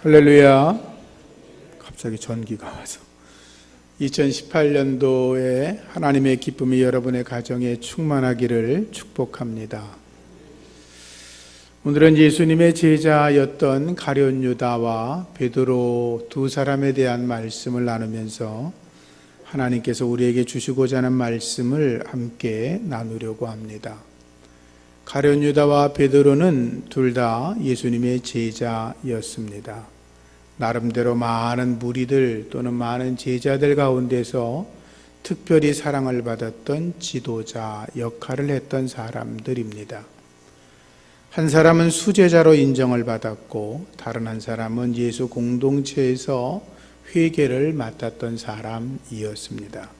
할렐루야. 갑자기 전기가 와서 2018년도에 하나님의 기쁨이 여러분의 가정에 충만하기를 축복합니다. 오늘은 예수님의 제자였던 가룟 유다와 베드로 두 사람에 대한 말씀을 나누면서 하나님께서 우리에게 주시고자 하는 말씀을 함께 나누려고 합니다. 가룟 유다와 베드로는 둘 다 예수님의 제자였습니다. 나름대로 많은 무리들 또는 많은 제자들 가운데서 특별히 사랑을 받았던 지도자 역할을 했던 사람들입니다. 한 사람은 수제자로 인정을 받았고 다른 한 사람은 예수 공동체에서 회계를 맡았던 사람이었습니다.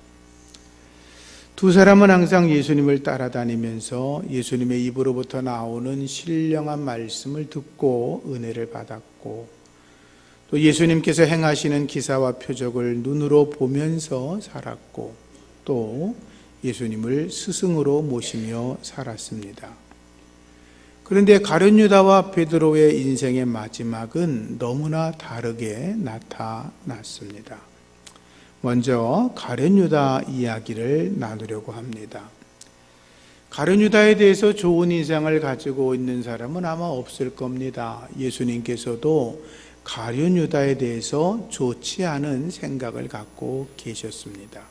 두 사람은 항상 예수님을 따라다니면서 예수님의 입으로부터 나오는 신령한 말씀을 듣고 은혜를 받았고 또 예수님께서 행하시는 기사와 표적을 눈으로 보면서 살았고 또 예수님을 스승으로 모시며 살았습니다. 그런데 가룟 유다와 베드로의 인생의 마지막은 너무나 다르게 나타났습니다. 먼저 가룟 유다 이야기를 나누려고 합니다. 가룟 유다에 대해서 좋은 인상을 가지고 있는 사람은 아마 없을 겁니다. 예수님께서도 가룟 유다에 대해서 좋지 않은 생각을 갖고 계셨습니다.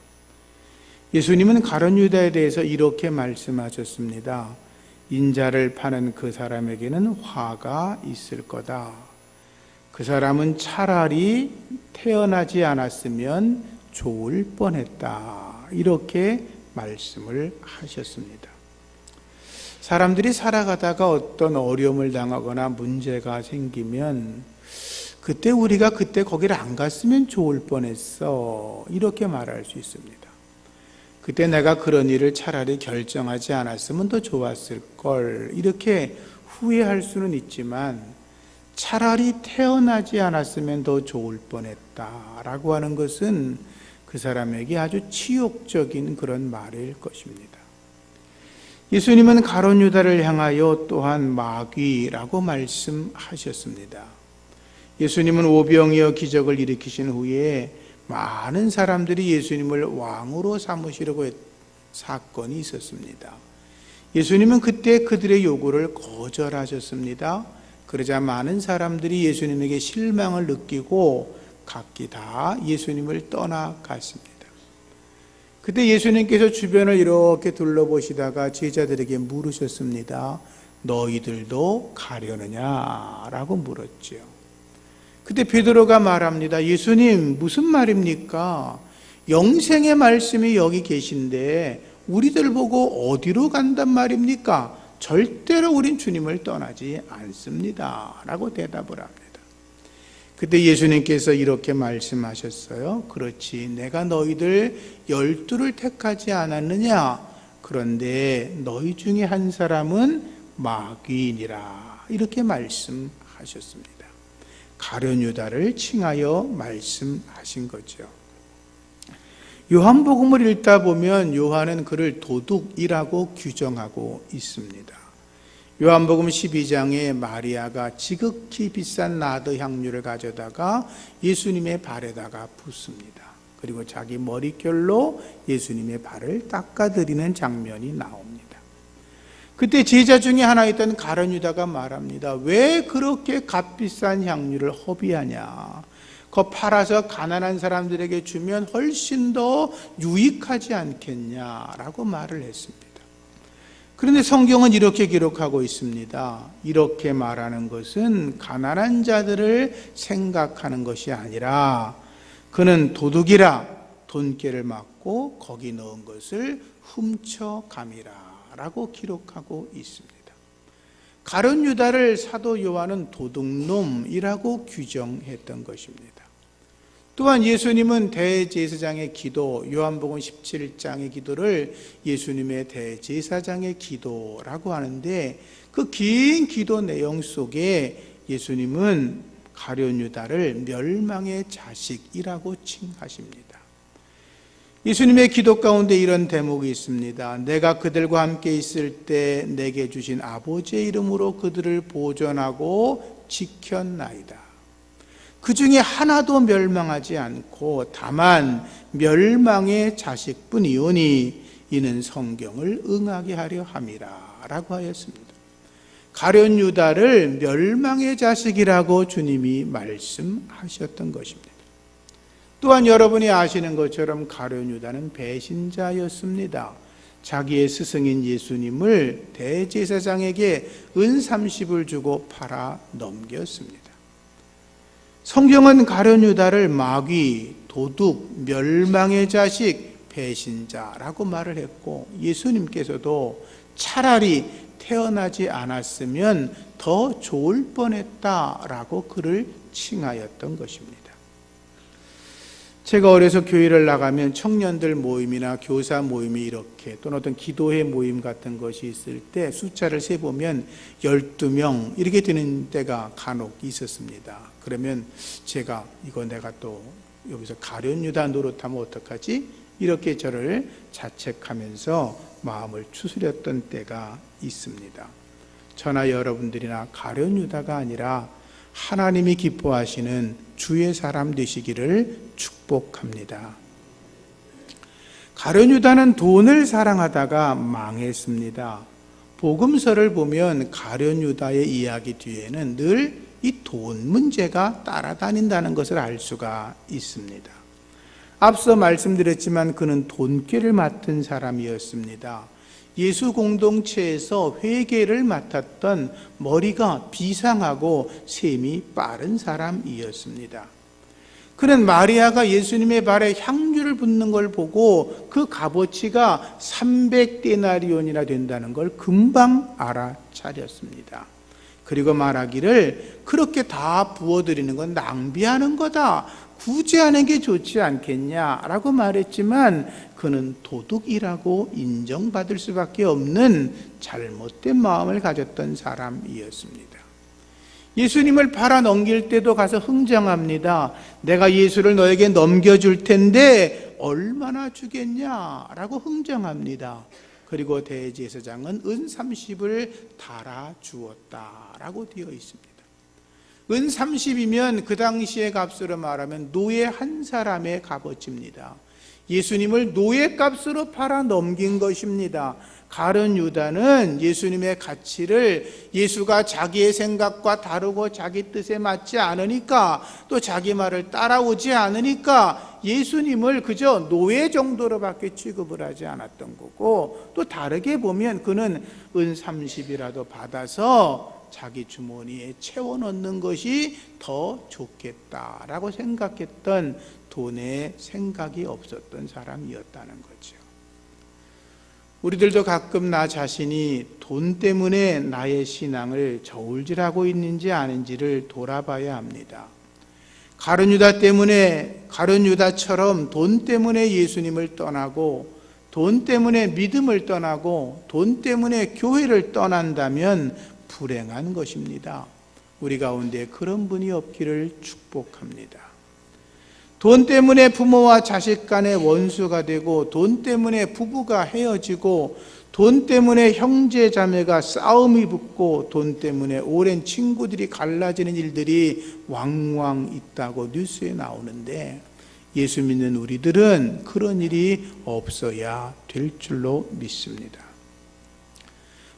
예수님은 가룟 유다에 대해서 이렇게 말씀하셨습니다. 인자를 파는 그 사람에게는 화가 있을 거다. 그 사람은 차라리 태어나지 않았으면 좋을 뻔했다. 이렇게 말씀을 하셨습니다. 사람들이 살아가다가 어떤 어려움을 당하거나 문제가 생기면 그때 우리가 거기를 안 갔으면 좋을 뻔했어. 이렇게 말할 수 있습니다. 그때 내가 그런 일을 차라리 결정하지 않았으면 더 좋았을 걸. 이렇게 후회할 수는 있지만 차라리 태어나지 않았으면 더 좋을 뻔했다. 라고 하는 것은 그 사람에게 아주 치욕적인 그런 말일 것입니다. 예수님은 가룟 유다를 향하여 또한 마귀라고 말씀하셨습니다. 예수님은 오병이어 기적을 일으키신 후에 많은 사람들이 예수님을 왕으로 삼으시려고 했던 사건이 있었습니다. 예수님은 그때 그들의 요구를 거절하셨습니다. 그러자 많은 사람들이 예수님에게 실망을 느끼고 각기 다 예수님을 떠나갔습니다. 그때 예수님께서 주변을 이렇게 둘러보시다가 제자들에게 물으셨습니다. 너희들도 가려느냐? 라고 물었죠. 그때 베드로가 말합니다. 예수님, 무슨 말입니까? 영생의 말씀이 여기 계신데 우리들 보고 어디로 간단 말입니까? 절대로 우린 주님을 떠나지 않습니다. 라고 대답을 합니다. 그때 예수님께서 이렇게 말씀하셨어요. 그렇지, 내가 너희들 12를 택하지 않았느냐? 그런데 너희 중에 한 사람은 마귀이니라. 이렇게 말씀하셨습니다. 가룟 유다를 칭하여 말씀하신 거죠. 요한복음을 읽다 보면 요한은 그를 도둑이라고 규정하고 있습니다. 요한복음 12장에 마리아가 지극히 비싼 나드 향유를 가져다가 예수님의 발에다가 붓습니다. 그리고 자기 머릿결로 예수님의 발을 닦아드리는 장면이 나옵니다. 그때 제자 중에 하나였던 가룟 유다가 말합니다. 왜 그렇게 값비싼 향유를 허비하냐? 그거 팔아서 가난한 사람들에게 주면 훨씬 더 유익하지 않겠냐라고 말을 했습니다. 그런데 성경은 이렇게 기록하고 있습니다. 이렇게 말하는 것은 가난한 자들을 생각하는 것이 아니라 그는 도둑이라 돈깨를 맞고 거기 넣은 것을 훔쳐감이라 라고 기록하고 있습니다. 가룟 유다를 사도 요한은 도둑놈이라고 규정했던 것입니다. 또한 예수님은 대제사장의 기도, 요한복음 17장의 기도를 예수님의 대제사장의 기도라고 하는데 그 긴 기도 내용 속에 예수님은 가룟 유다를 멸망의 자식이라고 칭하십니다. 예수님의 기도 가운데 이런 대목이 있습니다. 내가 그들과 함께 있을 때 내게 주신 아버지의 이름으로 그들을 보존하고 지켰나이다. 그 중에 하나도 멸망하지 않고 다만 멸망의 자식뿐이오니 이는 성경을 응하게 하려 함이라 라고 하였습니다. 가룟 유다를 멸망의 자식이라고 주님이 말씀하셨던 것입니다. 또한 여러분이 아시는 것처럼 가룟 유다는 배신자였습니다. 자기의 스승인 예수님을 대제사장에게 은 30을 주고 팔아 넘겼습니다. 성경은 가룟 유다를 마귀, 도둑, 멸망의 자식, 배신자라고 말을 했고 예수님께서도 차라리 태어나지 않았으면 더 좋을 뻔했다라고 그를 칭하였던 것입니다. 제가 어려서 교회를 나가면 청년들 모임이나 교사 모임이 이렇게 또는 어떤 기도회 모임 같은 것이 있을 때 숫자를 세보면 12명 이렇게 되는 때가 간혹 있었습니다. 그러면 제가 이거 내가 또 여기서 가룟 유다 노릇하면 어떡하지? 이렇게 저를 자책하면서 마음을 추스렸던 때가 있습니다. 저나 여러분들이나 가룟 유다가 아니라 하나님이 기뻐하시는 주의 사람 되시기를 축복합니다. 가룟 유다는 돈을 사랑하다가 망했습니다. 복음서를 보면 가룟 유다의 이야기 뒤에는 늘 이 돈 문제가 따라다닌다는 것을 알 수가 있습니다. 앞서 말씀드렸지만 그는 돈꾀를 맡은 사람이었습니다. 예수 공동체에서 회계를 맡았던 머리가 비상하고 셈이 빠른 사람이었습니다. 그는 마리아가 예수님의 발에 향유를 붓는 걸 보고 그 값어치가 300데나리온이나 된다는 걸 금방 알아차렸습니다. 그리고 말하기를 그렇게 다 부어드리는 건 낭비하는 거다. 구제하는 게 좋지 않겠냐라고 말했지만 그는 도둑이라고 인정받을 수밖에 없는 잘못된 마음을 가졌던 사람이었습니다. 예수님을 팔아 넘길 때도 가서 흥정합니다. 내가 예수를 너에게 넘겨줄 텐데 얼마나 주겠냐라고 흥정합니다. 그리고 대제사장은 은 30을 달아 주었다라고 되어 있습니다. 은 30이면 그 당시의 값으로 말하면 노예 한 사람의 값어치입니다. 예수님을 노예 값으로 팔아 넘긴 것입니다. 가룟 유다는 예수님의 가치를 예수가 자기의 생각과 다르고 자기 뜻에 맞지 않으니까 또 자기 말을 따라오지 않으니까 예수님을 그저 노예 정도로밖에 취급을 하지 않았던 거고 또 다르게 보면 그는 은 30이라도 받아서 자기 주머니에 채워 넣는 것이 더 좋겠다라고 생각했던 돈에 생각이 없었던 사람이었다는 거죠. 우리들도 가끔 나 자신이 돈 때문에 나의 신앙을 저울질하고 있는지 아닌지를 돌아봐야 합니다. 가룟 유다처럼 돈 때문에 예수님을 떠나고 돈 때문에 믿음을 떠나고 돈 때문에 교회를 떠난다면 불행한 것입니다. 우리 가운데 그런 분이 없기를 축복합니다. 돈 때문에 부모와 자식 간의 원수가 되고 돈 때문에 부부가 헤어지고 돈 때문에 형제 자매가 싸움이 붙고 돈 때문에 오랜 친구들이 갈라지는 일들이 왕왕 있다고 뉴스에 나오는데 예수 믿는 우리들은 그런 일이 없어야 될 줄로 믿습니다.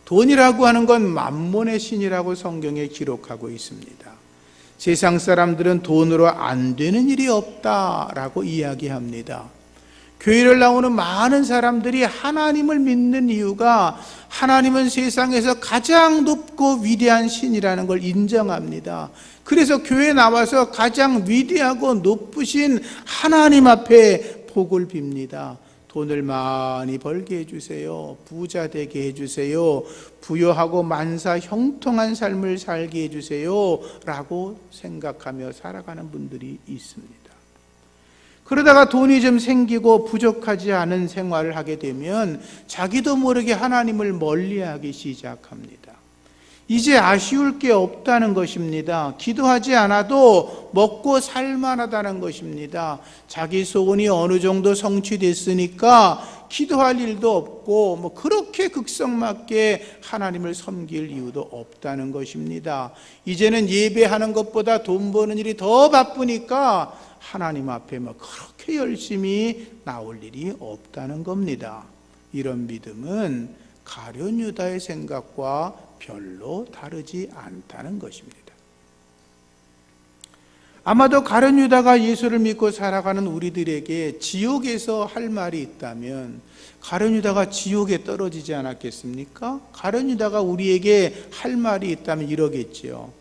돈이라고 하는 건 만몬의 신이라고 성경에 기록하고 있습니다. 세상 사람들은 돈으로 안 되는 일이 없다라고 이야기합니다. 교회를 나오는 많은 사람들이 하나님을 믿는 이유가 하나님은 세상에서 가장 높고 위대한 신이라는 걸 인정합니다. 그래서 교회에 나와서 가장 위대하고 높으신 하나님 앞에 복을 빕니다. 돈을 많이 벌게 해주세요. 부자 되게 해주세요. 부유하고 만사 형통한 삶을 살게 해주세요. 라고 생각하며 살아가는 분들이 있습니다. 그러다가 돈이 좀 생기고 부족하지 않은 생활을 하게 되면 자기도 모르게 하나님을 멀리하기 시작합니다. 이제 아쉬울 게 없다는 것입니다. 기도하지 않아도 먹고 살만하다는 것입니다. 자기 소원이 어느 정도 성취됐으니까 기도할 일도 없고 그렇게 극성맞게 하나님을 섬길 이유도 없다는 것입니다. 이제는 예배하는 것보다 돈 버는 일이 더 바쁘니까 하나님 앞에 그렇게 열심히 나올 일이 없다는 겁니다. 이런 믿음은 가룟 유다의 생각과 별로 다르지 않다는 것입니다. 아마도 가룟 유다가 예수를 믿고 살아가는 우리들에게 지옥에서 할 말이 있다면 가룟 유다가 지옥에 떨어지지 않았겠습니까? 가룟 유다가 우리에게 할 말이 있다면 이러겠지요.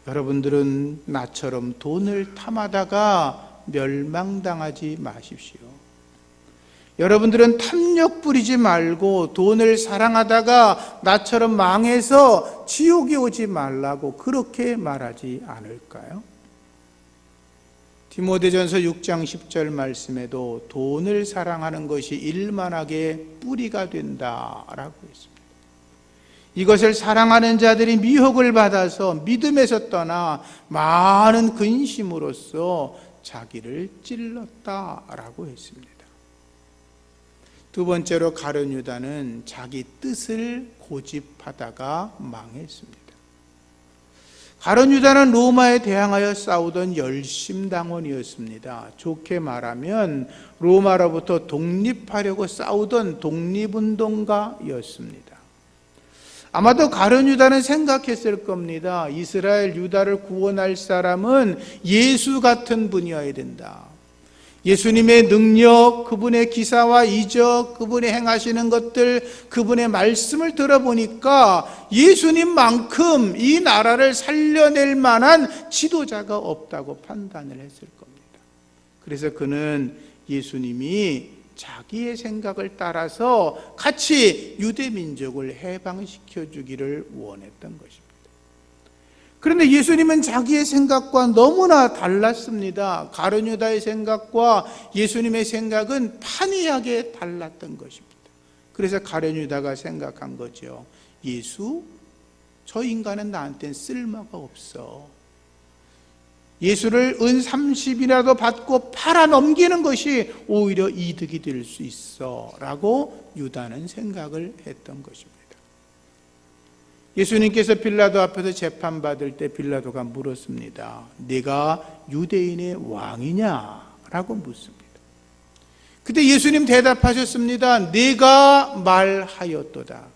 여러분들은 나처럼 돈을 탐하다가 멸망당하지 마십시오. 여러분들은 탐욕 부리지 말고 돈을 사랑하다가 나처럼 망해서 지옥에 오지 말라고 그렇게 말하지 않을까요? 디모데전서 6장 10절 말씀에도 돈을 사랑하는 것이 일만하게 뿌리가 된다라고 했습니다. 이것을 사랑하는 자들이 미혹을 받아서 믿음에서 떠나 많은 근심으로써 자기를 찔렀다라고 했습니다. 두 번째로 가룟 유다는 자기 뜻을 고집하다가 망했습니다. 가룟 유다는 로마에 대항하여 싸우던 열심당원이었습니다. 좋게 말하면 로마로부터 독립하려고 싸우던 독립운동가였습니다. 아마도 가룟 유다는 생각했을 겁니다. 이스라엘 유다를 구원할 사람은 예수 같은 분이어야 된다. 예수님의 능력, 그분의 기사와 이적, 그분이 행하시는 것들, 그분의 말씀을 들어보니까 예수님만큼 이 나라를 살려낼 만한 지도자가 없다고 판단을 했을 겁니다. 그래서 그는 예수님이 자기의 생각을 따라서 같이 유대 민족을 해방시켜 주기를 원했던 것입니다. 그런데 예수님은 자기의 생각과 너무나 달랐습니다. 가룟 유다의 생각과 예수님의 생각은 판이하게 달랐던 것입니다. 그래서 가룟 유다가 생각한 거죠. 예수, 저 인간은 나한테는 쓸모가 없어. 예수를 은 30이라도 받고 팔아 넘기는 것이 오히려 이득이 될 수 있어 라고 유다는 생각을 했던 것입니다. 예수님께서 빌라도 앞에서 재판받을 때 빌라도가 물었습니다. 네가 유대인의 왕이냐? 라고 묻습니다. 그때 예수님 대답하셨습니다. 네가 말하였도다.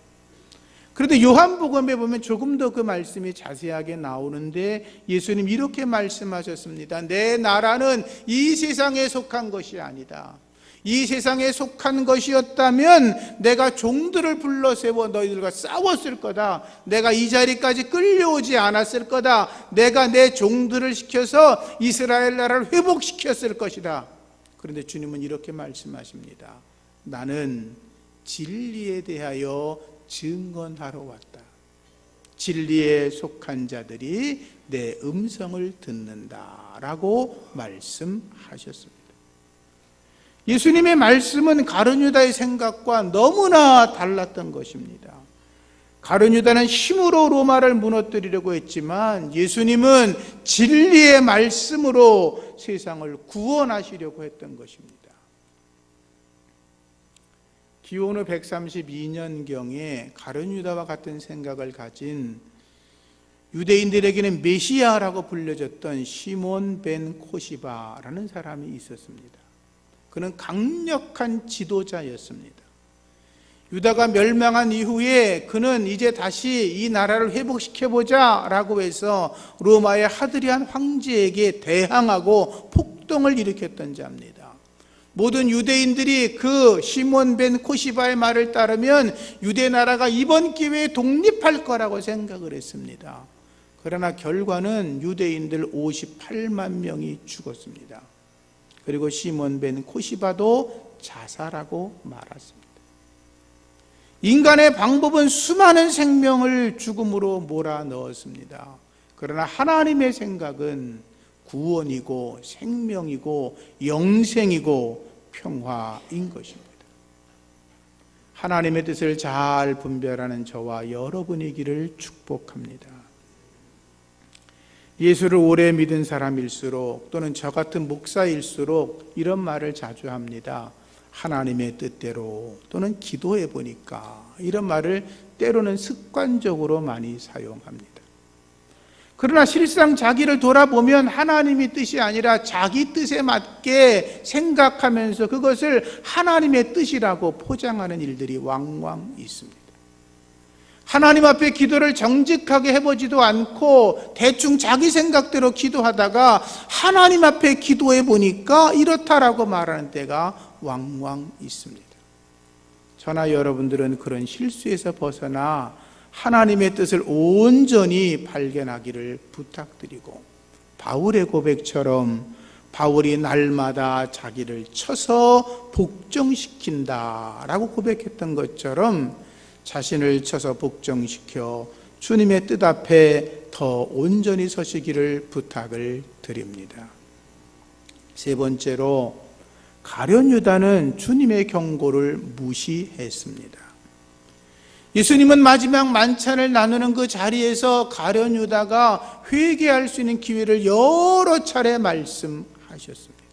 그런데 요한복음에 보면 조금 더 그 말씀이 자세하게 나오는데 예수님 이렇게 말씀하셨습니다. 내 나라는 이 세상에 속한 것이 아니다. 이 세상에 속한 것이었다면 내가 종들을 불러 세워 너희들과 싸웠을 거다. 내가 이 자리까지 끌려오지 않았을 거다. 내가 내 종들을 시켜서 이스라엘 나라를 회복시켰을 것이다. 그런데 주님은 이렇게 말씀하십니다. 나는 진리에 대하여 증언하러 왔다. 진리에 속한 자들이 내 음성을 듣는다라고 말씀하셨습니다. 예수님의 말씀은 가룟 유다의 생각과 너무나 달랐던 것입니다. 가룟 유다는 힘으로 로마를 무너뜨리려고 했지만 예수님은 진리의 말씀으로 세상을 구원하시려고 했던 것입니다. 기원 후 132년경에 가룟 유다와 같은 생각을 가진 유대인들에게는 메시아라고 불려졌던 시몬 벤 코시바라는 사람이 있었습니다. 그는 강력한 지도자였습니다. 유다가 멸망한 이후에 그는 이제 다시 이 나라를 회복시켜보자 라고 해서 로마의 하드리안 황제에게 대항하고 폭동을 일으켰던 자입니다. 모든 유대인들이 그 시몬 벤 코시바의 말을 따르면 유대 나라가 이번 기회에 독립할 거라고 생각을 했습니다. 그러나 결과는 유대인들 58만 명이 죽었습니다. 그리고 시몬 벤 코시바도 자살하고 말았습니다. 인간의 방법은 수많은 생명을 죽음으로 몰아넣었습니다. 그러나 하나님의 생각은 구원이고 생명이고 영생이고 평화인 것입니다. 하나님의 뜻을 잘 분별하는 저와 여러분이기를 축복합니다. 예수를 오래 믿은 사람일수록 또는 저 같은 목사일수록 이런 말을 자주 합니다. 하나님의 뜻대로 또는 기도해 보니까 이런 말을 때로는 습관적으로 많이 사용합니다. 그러나 실상 자기를 돌아보면 하나님의 뜻이 아니라 자기 뜻에 맞게 생각하면서 그것을 하나님의 뜻이라고 포장하는 일들이 왕왕 있습니다. 하나님 앞에 기도를 정직하게 해보지도 않고 대충 자기 생각대로 기도하다가 하나님 앞에 기도해 보니까 이렇다라고 말하는 때가 왕왕 있습니다. 저나 여러분들은 그런 실수에서 벗어나 하나님의 뜻을 온전히 발견하기를 부탁드리고, 바울의 고백처럼 바울이 날마다 자기를 쳐서 복종시킨다라고 고백했던 것처럼 자신을 쳐서 복종시켜 주님의 뜻 앞에 더 온전히 서시기를 부탁을 드립니다. 세 번째로, 가룟 유다는 주님의 경고를 무시했습니다. 예수님은 마지막 만찬을 나누는 그 자리에서 가룟 유다가 회개할 수 있는 기회를 여러 차례 말씀하셨습니다.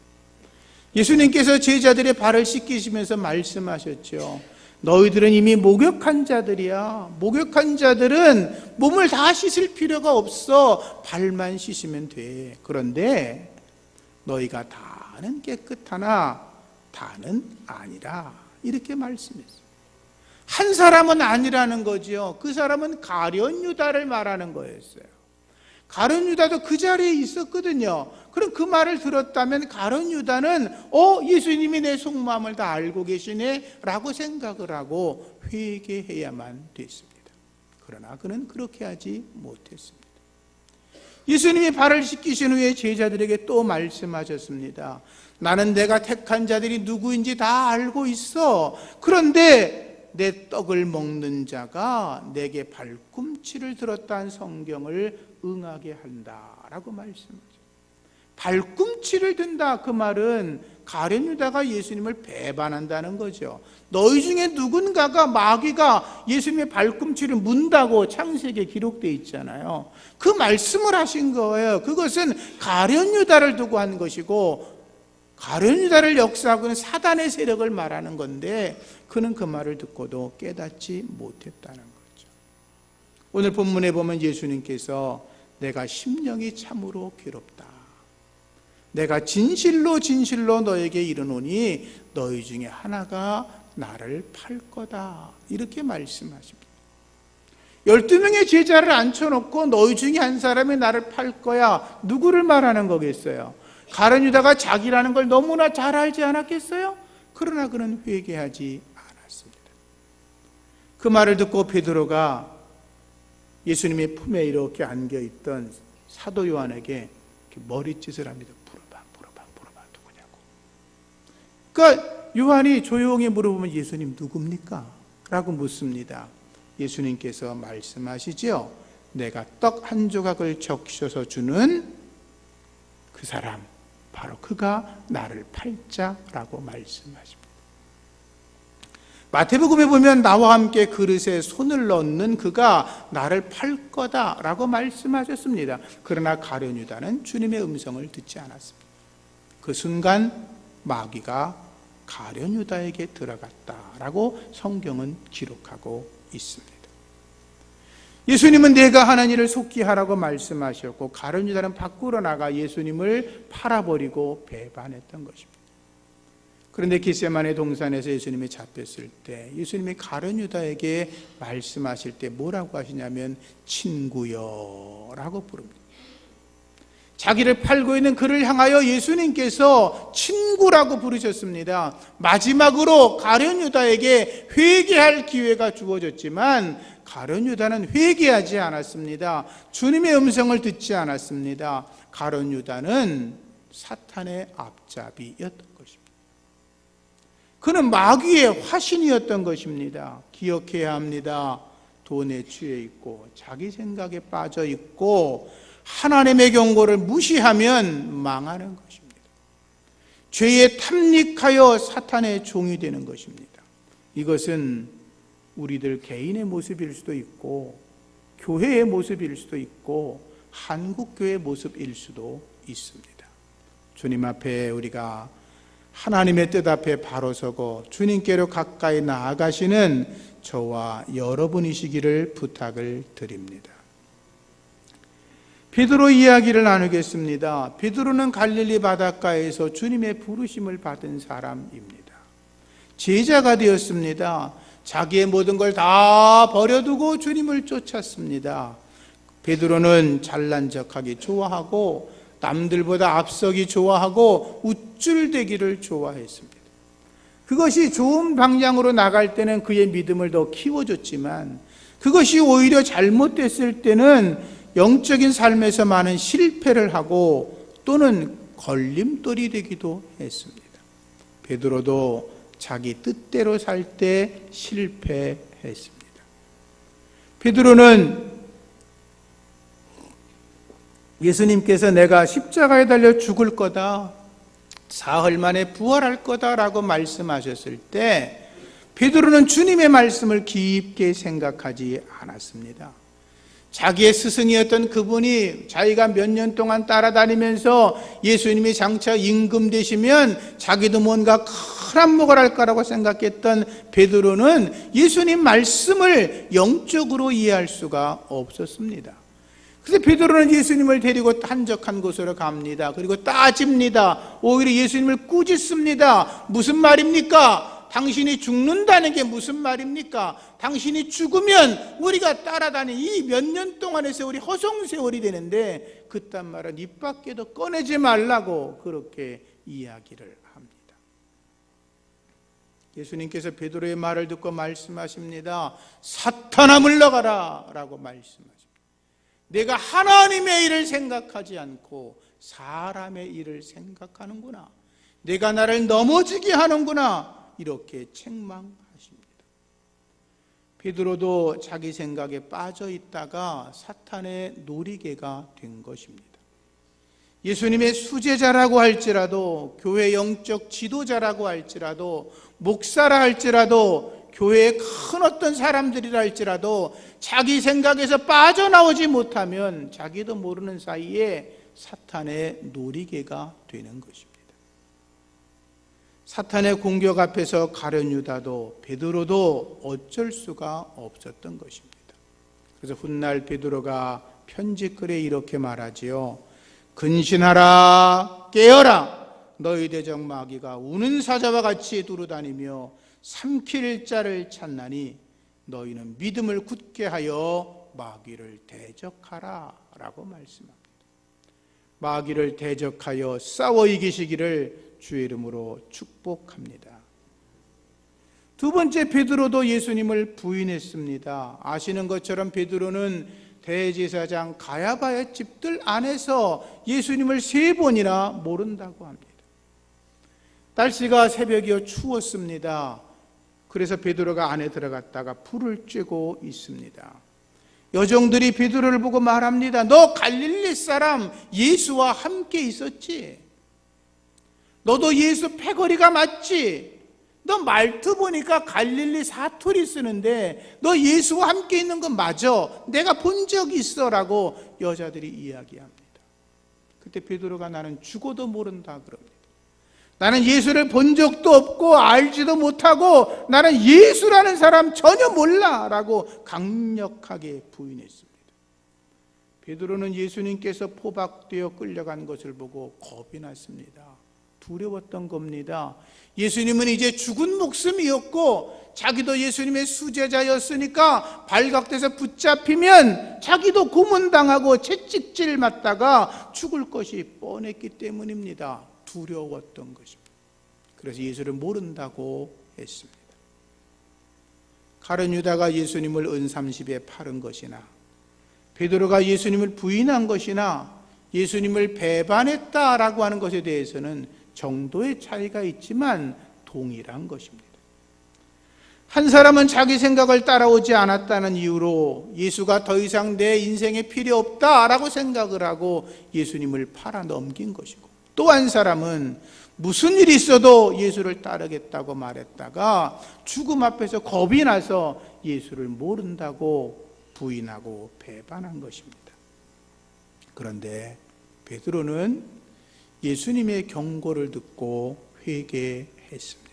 예수님께서 제자들의 발을 씻기시면서 말씀하셨죠. 너희들은 이미 목욕한 자들이야. 목욕한 자들은 몸을 다 씻을 필요가 없어. 발만 씻으면 돼. 그런데 너희가 다는 깨끗하나 다는 아니라, 이렇게 말씀했어요. 한 사람은 아니라는 거지요. 그 사람은 가룟 유다를 말하는 거였어요. 가룟 유다도 그 자리에 있었거든요. 그럼 그 말을 들었다면 가룟 유다는 예수님이 내 속마음을 다 알고 계시네 라고 생각을 하고 회개해야만 됐습니다. 그러나 그는 그렇게 하지 못했습니다. 예수님이 발을 씻기신 후에 제자들에게 또 말씀하셨습니다. 나는 내가 택한 자들이 누구인지 다 알고 있어. 그런데 내 떡을 먹는 자가 내게 발꿈치를 들었다는 성경을 응하게 한다라고 말씀하죠. 발꿈치를 든다, 그 말은 가룟 유다가 예수님을 배반한다는 거죠. 너희 중에 누군가가, 마귀가 예수님의 발꿈치를 문다고 창세기에 기록되어 있잖아요. 그 말씀을 하신 거예요. 그것은 가룟 유다를 두고 한 것이고, 가룟 유다를 역사하고 있는 사단의 세력을 말하는 건데, 그는 그 말을 듣고도 깨닫지 못했다는 거죠. 오늘 본문에 보면 예수님께서 내가 심령이 참으로 괴롭다, 내가 진실로 진실로 너에게 이르노니 너희 중에 하나가 나를 팔 거다, 이렇게 말씀하십니다. 12명의 제자를 앉혀놓고 너희 중에 한 사람이 나를 팔 거야, 누구를 말하는 거겠어요? 가룟 유다가 자기라는 걸 너무나 잘 알지 않았겠어요? 그러나 그는 회개하지 않았습니다. 그 말을 듣고 베드로가 예수님의 품에 이렇게 안겨있던 사도 요한에게 머리짓을 합니다. 물어봐, 누구냐고. 그러니까 요한이 조용히 물어보면 예수님 누굽니까? 라고 묻습니다. 예수님께서 말씀하시죠. 내가 떡 한 조각을 적셔서 주는 그 사람, 바로 그가 나를 팔자라고 말씀하십니다. 마태복음에 보면 나와 함께 그릇에 손을 넣는 그가 나를 팔 거다라고 말씀하셨습니다. 그러나 가룟 유다는 주님의 음성을 듣지 않았습니다. 그 순간 마귀가 가룟 유다에게 들어갔다라고 성경은 기록하고 있습니다. 예수님은 내가 하는 일을 속히 하라고 말씀하셨고, 가룟 유다는 밖으로 나가 예수님을 팔아버리고 배반했던 것입니다. 그런데 겟세마네 동산에서 예수님이 잡혔을 때 예수님이 가룟 유다에게 말씀하실 때 뭐라고 하시냐면 친구여 라고 부릅니다. 자기를 팔고 있는 그를 향하여 예수님께서 친구라고 부르셨습니다. 마지막으로 가룟 유다에게 회개할 기회가 주어졌지만 가룟 유다는 회개하지 않았습니다. 주님의 음성을 듣지 않았습니다. 가룟 유다는 사탄의 앞잡이였던 것입니다. 그는 마귀의 화신이었던 것입니다. 기억해야 합니다. 돈에 취해 있고 자기 생각에 빠져 있고 하나님의 경고를 무시하면 망하는 것입니다. 죄에 탐닉하여 사탄의 종이 되는 것입니다. 이것은 우리들 개인의 모습일 수도 있고 교회의 모습일 수도 있고 한국교회의 모습일 수도 있습니다. 주님 앞에 우리가 하나님의 뜻 앞에 바로 서고 주님께로 가까이 나아가시는 저와 여러분이시기를 부탁을 드립니다. 베드로 이야기를 나누겠습니다. 베드로는 갈릴리 바닷가에서 주님의 부르심을 받은 사람입니다. 제자가 되었습니다. 자기의 모든 걸 다 버려두고 주님을 쫓았습니다. 베드로는 잘난 척하기 좋아하고 남들보다 앞서기 좋아하고 우쭐대기를 좋아했습니다. 그것이 좋은 방향으로 나갈 때는 그의 믿음을 더 키워줬지만 그것이 오히려 잘못됐을 때는 영적인 삶에서 많은 실패를 하고 또는 걸림돌이 되기도 했습니다. 베드로도 자기 뜻대로 살 때 실패했습니다. 베드로는 예수님께서 내가 십자가에 달려 죽을 거다, 사흘 만에 부활할 거다라고 말씀하셨을 때 베드로는 주님의 말씀을 깊게 생각하지 않았습니다. 자기의 스승이었던 그분이 자기가 몇 년 동안 따라다니면서 예수님이 장차 임금 되시면 자기도 뭔가 큰 안목을 할 거라고 생각했던 베드로는 예수님 말씀을 영적으로 이해할 수가 없었습니다. 그래서 베드로는 예수님을 데리고 한적한 곳으로 갑니다. 그리고 따집니다. 오히려 예수님을 꾸짖습니다. 무슨 말입니까? 당신이 죽는다는 게 무슨 말입니까? 당신이 죽으면 우리가 따라다닌 이 몇 년 동안의 세월이 허송세월이 되는데 그딴 말은 입 밖에도 꺼내지 말라고 그렇게 이야기를 합니다. 예수님께서 베드로의 말을 듣고 말씀하십니다. 사탄아 물러가라 라고 말씀하십니다. 내가 하나님의 일을 생각하지 않고 사람의 일을 생각하는구나. 내가 나를 넘어지게 하는구나. 이렇게 책망하십니다. 베드로도 자기 생각에 빠져 있다가 사탄의 놀이개가 된 것입니다. 예수님의 수제자라고 할지라도, 교회 영적 지도자라고 할지라도, 목사라 할지라도, 교회의 큰 어떤 사람들이라 할지라도 자기 생각에서 빠져나오지 못하면 자기도 모르는 사이에 사탄의 놀이개가 되는 것입니다. 사탄의 공격 앞에서 가룟 유다도 베드로도 어쩔 수가 없었던 것입니다. 그래서 훗날 베드로가 편지글에 이렇게 말하지요. 근신하라, 깨어라. 너희 대적 마귀가 우는 사자와 같이 두루다니며 삼킬 자를 찾나니 너희는 믿음을 굳게 하여 마귀를 대적하라 라고 말씀합니다. 마귀를 대적하여 싸워 이기시기를 주의 이름으로 축복합니다. 두 번째, 베드로도 예수님을 부인했습니다. 아시는 것처럼 베드로는 대제사장 가야바의 집들 안에서 예수님을 3번이나 모른다고 합니다. 날씨가 새벽이어 추웠습니다. 그래서 베드로가 안에 들어갔다가 불을 쬐고 있습니다. 여종들이 베드로를 보고 말합니다. 너 갈릴리 사람 예수와 함께 있었지? 너도 예수 패거리가 맞지? 너 말투 보니까 갈릴리 사투리 쓰는데 너 예수와 함께 있는 건 맞아. 내가 본 적이 있어 라고 여자들이 이야기합니다. 그때 베드로가 나는 죽어도 모른다 그럽니다. 나는 예수를 본 적도 없고 알지도 못하고 나는 예수라는 사람 전혀 몰라 라고 강력하게 부인했습니다. 베드로는 예수님께서 포박되어 끌려간 것을 보고 겁이 났습니다. 두려웠던 겁니다. 예수님은 이제 죽은 목숨이었고 자기도 예수님의 수제자였으니까 발각돼서 붙잡히면 자기도 고문당하고 채찍질 맞다가 죽을 것이 뻔했기 때문입니다. 두려웠던 것입니다. 그래서 예수를 모른다고 했습니다. 가룟 유다가 예수님을 은삼십에 팔은 것이나 베드로가 예수님을 부인한 것이나 예수님을 배반했다라고 하는 것에 대해서는 정도의 차이가 있지만 동일한 것입니다. 한 사람은 자기 생각을 따라오지 않았다는 이유로 예수가 더 이상 내 인생에 필요 없다라고 생각을 하고 예수님을 팔아 넘긴 것이고, 또 한 사람은 무슨 일이 있어도 예수를 따르겠다고 말했다가 죽음 앞에서 겁이 나서 예수를 모른다고 부인하고 배반한 것입니다. 그런데 베드로는 예수님의 경고를 듣고 회개했습니다.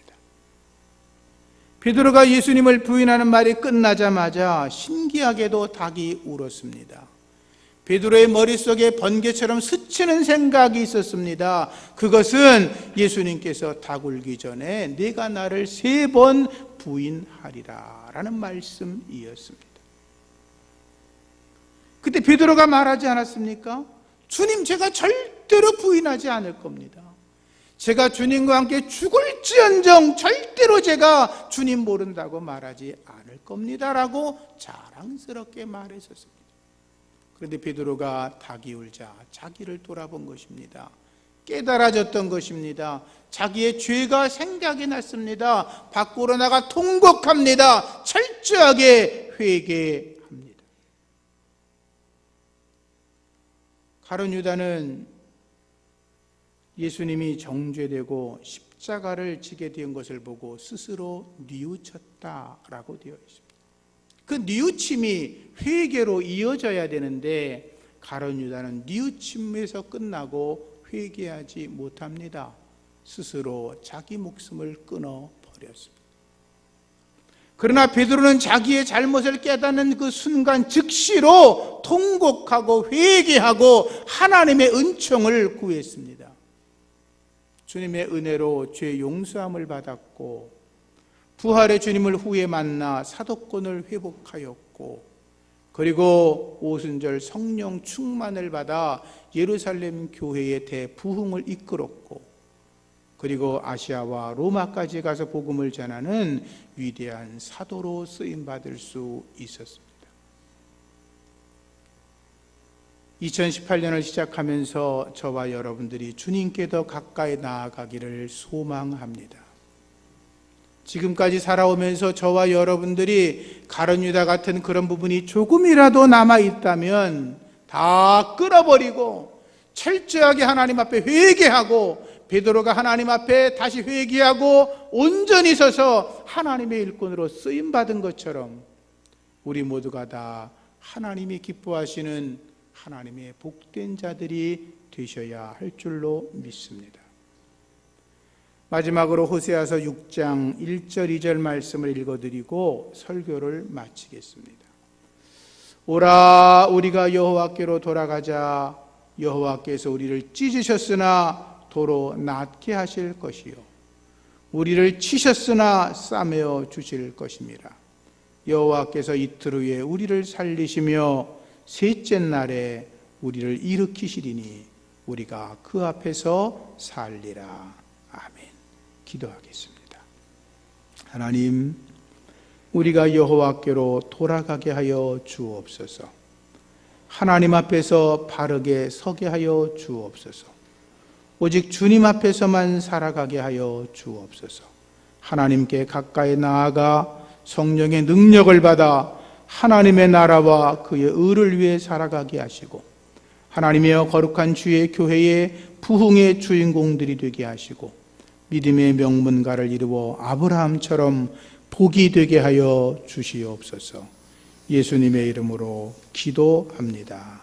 베드로가 예수님을 부인하는 말이 끝나자마자 신기하게도 닭이 울었습니다. 베드로의 머릿속에 번개처럼 스치는 생각이 있었습니다. 그것은 예수님께서 닭 울기 전에 네가 나를 3번 부인하리라 라는 말씀이었습니다. 그때 베드로가 말하지 않았습니까? 주님, 제가 절대로 부인하지 않을 겁니다. 제가 주님과 함께 죽을지언정 절대로 제가 주님 모른다고 말하지 않을 겁니다 라고 자랑스럽게 말했었습니다. 그런데 베드로가 닭이 울자 자기를 돌아본 것입니다. 깨달아졌던 것입니다. 자기의 죄가 생각이 났습니다. 밖으로 나가 통곡합니다. 철저하게 회개합니다. 가룟 유다는 예수님이 정죄되고 십자가를 지게 된 것을 보고 스스로 뉘우쳤다라고 되어 있습니다. 그 뉘우침이 회개로 이어져야 되는데 가룟 유다는 뉘우침에서 끝나고 회개하지 못합니다. 스스로 자기 목숨을 끊어버렸습니다. 그러나 베드로는 자기의 잘못을 깨닫는 그 순간 즉시로 통곡하고 회개하고 하나님의 은총을 구했습니다. 주님의 은혜로 죄 용서함을 받았고 부활의 주님을 후에 만나 사도권을 회복하였고 그리고 오순절 성령 충만을 받아 예루살렘 교회의 대부흥을 이끌었고 그리고 아시아와 로마까지 가서 복음을 전하는 위대한 사도로 쓰임받을 수 있었습니다. 2018년을 시작하면서 저와 여러분들이 주님께 더 가까이 나아가기를 소망합니다. 지금까지 살아오면서 저와 여러분들이 가룟 유다 같은 그런 부분이 조금이라도 남아있다면 다 끊어버리고 철저하게 하나님 앞에 회개하고 베드로가 하나님 앞에 다시 회개하고 온전히 서서 하나님의 일꾼으로 쓰임받은 것처럼 우리 모두가 다 하나님이 기뻐하시는 하나님의 복된 자들이 되셔야 할 줄로 믿습니다. 마지막으로 호세아서 6장 1절 2절 말씀을 읽어드리고 설교를 마치겠습니다. 오라 우리가 여호와께로 돌아가자. 여호와께서 우리를 찢으셨으나 도로 낫게 하실 것이요 우리를 치셨으나 싸매어 주실 것임이라. 여호와께서 이틀 후에 우리를 살리시며 셋째 날에 우리를 일으키시리니 우리가 그 앞에서 살리라. 아멘. 기도하겠습니다. 하나님, 우리가 여호와께로 돌아가게 하여 주옵소서. 하나님 앞에서 바르게 서게 하여 주옵소서. 오직 주님 앞에서만 살아가게 하여 주옵소서. 하나님께 가까이 나아가 성령의 능력을 받아 하나님의 나라와 그의 의를 위해 살아가게 하시고 하나님의 거룩한 주의 교회의 부흥의 주인공들이 되게 하시고 믿음의 명문가를 이루어 아브라함처럼 복이 되게 하여 주시옵소서. 예수님의 이름으로 기도합니다.